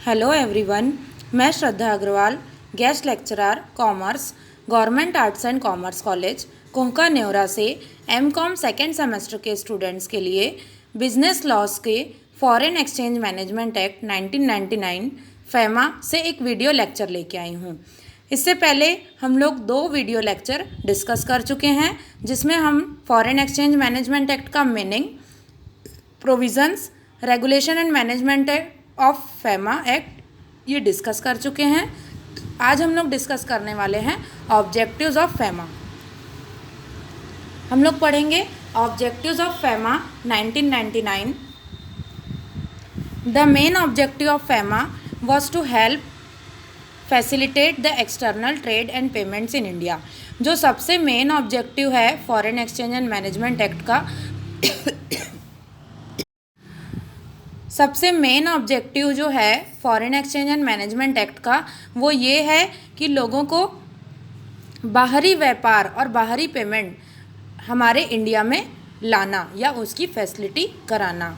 Hello everyone, मैं Shraddha Agrawal, guest lecturer commerce, government arts and commerce college Konka Nevra से M Com second semester के students के लिए बिजनेस लॉस के foreign exchange management act 1999 FEMA से एक वीडियो लेक्चर लेके आई हूँ। इससे पहले हम लोग 2 वीडियो लेक्चर डिस्कस कर चुके हैं, जिसमें हम फॉरेन एक्सचेंज मैनेजमेंट एक्ट का meaning, provisions, regulation and management of FEMA act ये डिस्कस कर चुके हैं। आज हम लोग डिस्कस करने वाले हैं ऑब्जेक्टिव्स ऑफ फैमा। हम लोग पढ़ेंगे objectives of FEMA 1999। The main objective of FEMA was to help facilitate the external trade and payments in India. जो सबसे मेन ऑब्जेक्टिव है foreign exchange and management act का सबसे मेन ऑब्जेक्टिव जो है foreign exchange and management act का वो ये है कि लोगों को बाहरी व्यापार और बाहरी पेमेंट हमारे इंडिया में लाना या उसकी फैसिलिटी कराना।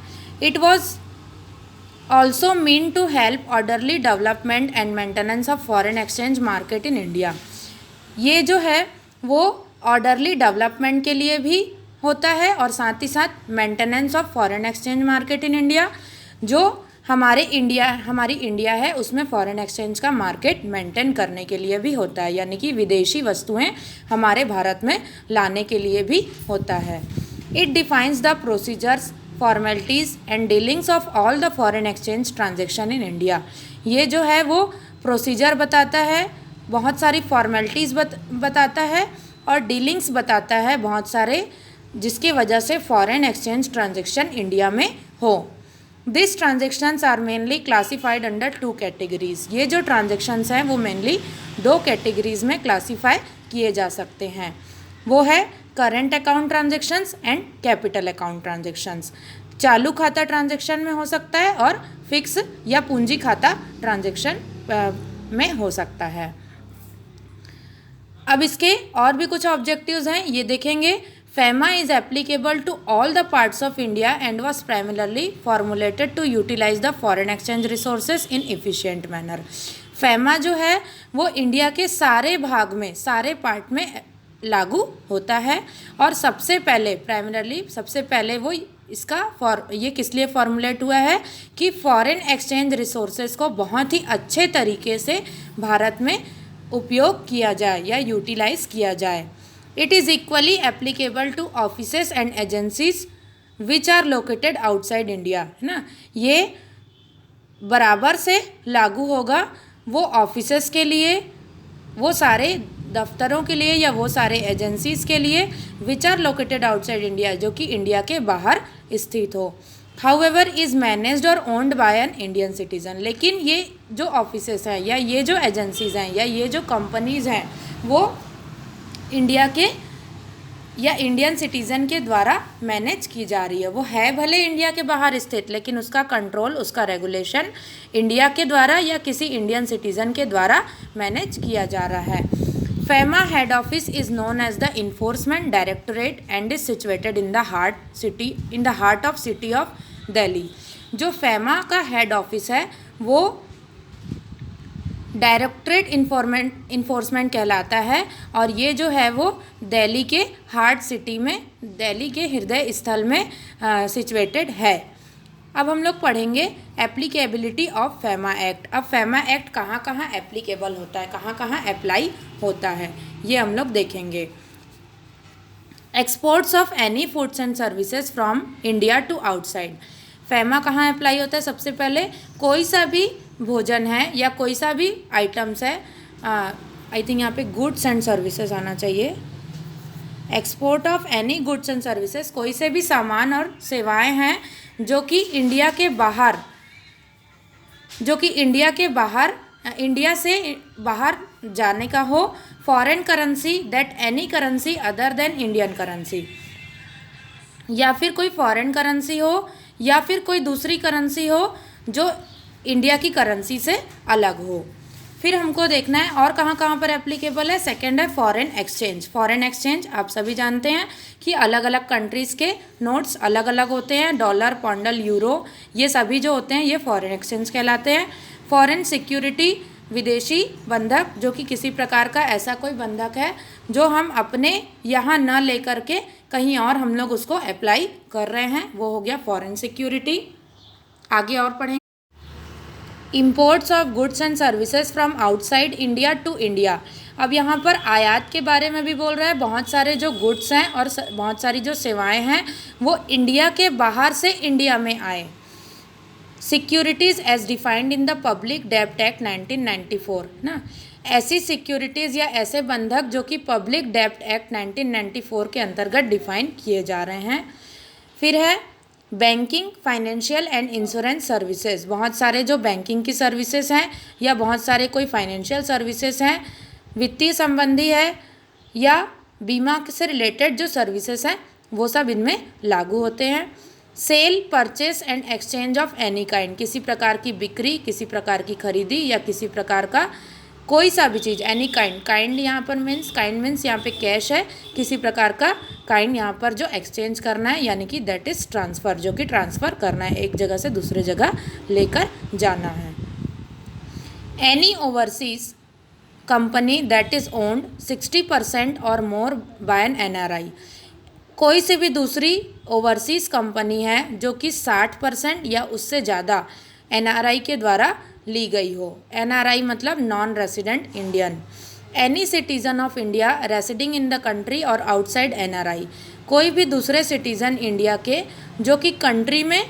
It was also mean to help orderly development and maintenance of foreign exchange market in India. ये जो है वो ऑर्डरली डेवलपमेंट के लिए भी होता है और साथ ही साथ maintenance of foreign exchange market in India, जो हमारी इंडिया है उसमें फॉरेन एक्सचेंज का मार्केट मेंटेन करने के लिए भी होता है, यानी कि विदेशी वस्तुएं हमारे भारत में लाने के लिए भी होता है। It defines the procedures, formalities and dealings of all the foreign exchange transaction in India. ये जो है वो प्रोसीजर बताता है, बहुत सारी फॉर्मेलिटीज़ बताता है और डीलिंग्स बताता है बहुत सारे, जिसकी वजह से फॉरेन एक्सचेंज ट्रांजेक्शन इंडिया में हो। This transactions are mainly classified under 2 categories. ये जो ट्रांजेक्शन्स हैं वो मेनली 2 कैटेगरीज में क्लासीफाई किए जा सकते हैं। वो है current account transactions and capital account transactions. चालू खाता ट्रांजेक्शन में हो सकता है और फिक्स या पूंजी खाता ट्रांजेक्शन में हो सकता है। अब इसके और भी कुछ ऑब्जेक्टिव्स हैं, ये देखेंगे। FEMA is applicable to all the parts of India and was primarily formulated to utilize the foreign exchange resources in efficient manner. FEMA जो है वो इंडिया के सारे भाग में, सारे पार्ट में लागू होता है और सबसे पहले वो ये किस लिए फॉर्मुलेट हुआ है कि फॉरेन एक्सचेंज रिसोर्सेज को बहुत ही अच्छे तरीके से भारत में उपयोग किया जाए या यूटिलाइज किया जाए। It is equally applicable to offices and agencies which are located outside India, है ना। ये बराबर से लागू होगा वो ऑफिसेस के लिए, वो सारे दफ्तरों के लिए या वो सारे एजेंसीज के लिए which are located outside India, जो कि इंडिया के बाहर स्थित हो। However is managed और owned by an Indian citizen। लेकिन ये जो ऑफिसेस हैं या ये जो एजेंसीज हैं या ये जो कंपनीज हैं वो इंडिया के या इंडियन सिटीज़न के द्वारा मैनेज की जा रही है। वो है भले इंडिया के बाहर स्थित, लेकिन उसका कंट्रोल, उसका रेगुलेशन इंडिया के द्वारा या किसी इंडियन सिटीज़न के द्वारा मैनेज किया जा रहा है। FEMA head office is known as the enforcement directorate and is situated in the heart of city of Delhi. जो FEMA का हेड ऑफिस है वो डायरेक्टरेट इन्फोर्समेंट कहलाता है और ये जो है वो दिल्ली के हार्ट सिटी में, दिल्ली के हृदय स्थल में सिचुएटेड है। अब हम लोग पढ़ेंगे एप्लीकेबिलिटी ऑफ FEMA एक्ट। अब FEMA एक्ट कहाँ कहाँ एप्लीकेबल होता है, कहाँ कहाँ अप्लाई होता है, ये हम लोग देखेंगे। Exports of any foods and services from India to outside. FEMA कहाँ अप्लाई होता है? सबसे पहले कोई सा भी भोजन है या कोई सा भी आइटम्स है, आई थिंक यहाँ पे गुड्स एंड सर्विसेज आना चाहिए। Export of any goods and services, कोई से भी सामान और सेवाएं हैं जो कि इंडिया से बाहर जाने का हो। Foreign currency that any currency other than Indian currency, या फिर कोई फॉरेन करेंसी हो या फिर कोई दूसरी करेंसी हो जो इंडिया की करेंसी से अलग हो। फिर हमको देखना है और कहाँ कहाँ पर एप्लीकेबल है। सेकंड है फॉरेन एक्सचेंज। फॉरेन एक्सचेंज आप सभी जानते हैं कि अलग अलग कंट्रीज़ के नोट्स अलग अलग होते हैं। डॉलर, पौंडल, यूरो, ये सभी जो होते हैं ये फॉरेन एक्सचेंज कहलाते हैं। फॉरेन सिक्योरिटी, विदेशी बंधक, जो कि किसी प्रकार का ऐसा कोई बंधक है जो हम अपने यहाँ न लेकर के कहीं और हम लोग उसको अप्लाई कर रहे हैं, वो हो गया फॉरेन सिक्योरिटी। आगे और पढ़ेंगे। Imports of goods and services from outside India to India. अब यहाँ पर आयात के बारे में भी बोल रहा है। बहुत सारे जो गुड्स हैं और बहुत सारी जो सेवाएं हैं वो इंडिया के बाहर से इंडिया में आए। Securities as defined in the public डेब्ट एक्ट 1994 ना, ऐसी सिक्योरिटीज़ या ऐसे बंधक जो कि पब्लिक डेब्ट एक्ट 1994 के अंतर्गत डिफाइन किए जा रहे हैं। फिर है banking, financial and insurance services. बहुत सारे जो बैंकिंग की सर्विसेज हैं या बहुत सारे कोई फाइनेंशियल सर्विसेज हैं, वित्तीय संबंधी है या बीमा से रिलेटेड जो सर्विसेज हैं वो सब इनमें लागू होते हैं। Sale, purchase and exchange of any kind, किसी प्रकार की बिक्री, किसी प्रकार की खरीदी या किसी प्रकार का कोई सा भी चीज़, एनी काइंड। काइंड यहाँ पर मीन्स, काइंड मीन्स यहाँ पे कैश है, किसी प्रकार का काइंड यहाँ पर जो एक्सचेंज करना है, यानी कि दैट इज़ ट्रांसफ़र, जो कि ट्रांसफ़र करना है, एक जगह से दूसरे जगह लेकर जाना है। Any overseas company that is owned 60% और मोर बाय एन NRI, कोई से भी दूसरी ओवरसीज़ कंपनी है जो कि 60% या उससे ज़्यादा NRI के द्वारा ली गई हो। NRI मतलब non resident Indian. Any citizen of India residing in the country और आउटसाइड NRI, कोई भी दूसरे सिटीज़न इंडिया के जो कि कंट्री में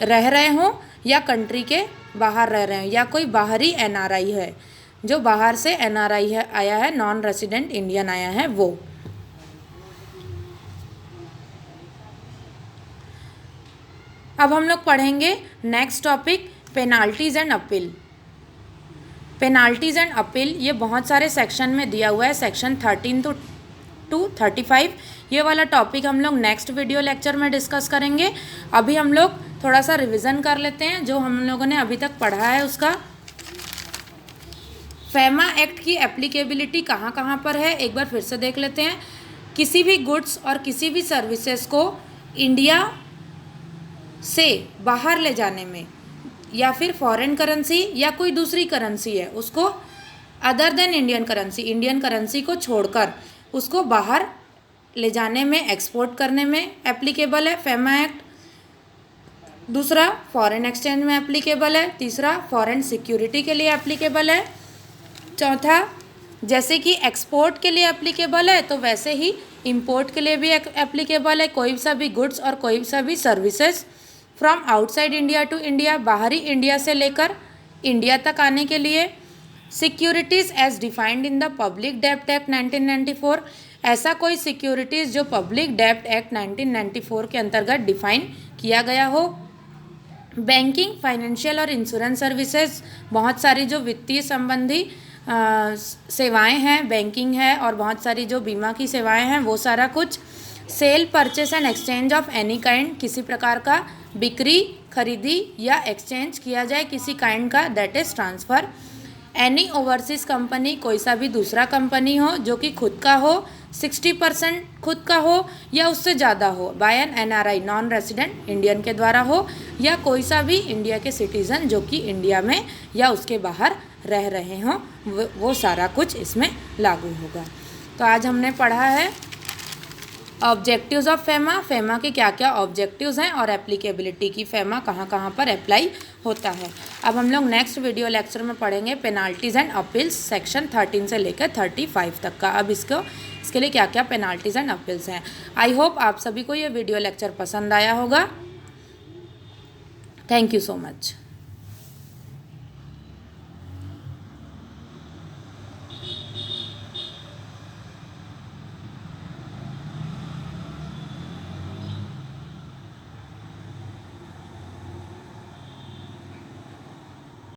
रह रहे हों या कंट्री के बाहर रह रहे हों, या कोई बाहरी NRI है, जो बाहर से NRI है आया है, नॉन रेसिडेंट इंडियन आया है वो। अब हम लोग पढ़ेंगे next topic, penalties and appeal. Penalties and appeal ये बहुत सारे सेक्शन में दिया हुआ है, सेक्शन 13 to 35। ये वाला टॉपिक हम लोग नेक्स्ट वीडियो लेक्चर में डिस्कस करेंगे। अभी हम लोग थोड़ा सा रिवीजन कर लेते हैं जो हम लोगों ने अभी तक पढ़ा है उसका। फेमा एक्ट की एप्लीकेबिलिटी कहाँ कहाँ पर है एक बार फिर से देख लेते हैं। किसी भी गुड्स और किसी भी सर्विसेज को इंडिया से बाहर ले जाने में, या फिर फॉरेन करेंसी या कोई दूसरी करेंसी है उसको other than Indian currency, Indian currency को छोड़कर उसको बाहर ले जाने में, एक्सपोर्ट करने में एप्लीकेबल है फेमा एक्ट। दूसरा फॉरेन एक्सचेंज में एप्लीकेबल है। तीसरा फॉरेन सिक्योरिटी के लिए एप्लीकेबल है। चौथा जैसे कि एक्सपोर्ट के लिए एप्लीकेबल है तो वैसे ही इंपोर्ट के लिए भी एप्लीकेबल है। कोई सा भी गुड्स और कोई सा भी services from outside India to India, बाहरी इंडिया से लेकर इंडिया तक आने के लिए। Securities as defined in the public डेब्ट एक्ट 1994, ऐसा कोई सिक्योरिटीज़ जो पब्लिक डेब्ट एक्ट 1994 के अंतर्गत डिफाइन किया गया हो। बैंकिंग, फाइनेंशियल और इंश्योरेंस सर्विसेज, बहुत सारी जो वित्तीय संबंधी सेवाएं हैं, बैंकिंग है और बहुत सारी जो बीमा की सेवाएं हैं वो सारा कुछ। Sale, purchase and exchange of any kind, किसी प्रकार का बिक्री, खरीदी या एक्सचेंज किया जाए किसी काइंड का, that is transfer. Any overseas company, कोई सा भी दूसरा कंपनी हो जो कि खुद का हो, 60% खुद का हो या उससे ज़्यादा हो, by an NRI non resident Indian के द्वारा हो, या कोई सा भी इंडिया के सिटीज़न जो कि इंडिया में या उसके बाहर रह रहे हों, वो सारा कुछ इसमें लागू होगा। तो आज हमने पढ़ा है ऑब्जेक्टिव्स ऑफ फेमा, फेमा के क्या क्या ऑब्जेक्टिव्स हैं और एप्लीकेबिलिटी की, फेमा कहाँ कहाँ पर अप्लाई होता है। अब हम लोग नेक्स्ट वीडियो लेक्चर में पढ़ेंगे पेनाल्टीज़ एंड अपील्स, सेक्शन 13 से लेकर 35 तक का। अब इसके लिए क्या क्या पेनाल्टीज़ एंड अपील्स हैं। आई होप आप सभी को ये वीडियो लेक्चर पसंद आया होगा। Thank you so much.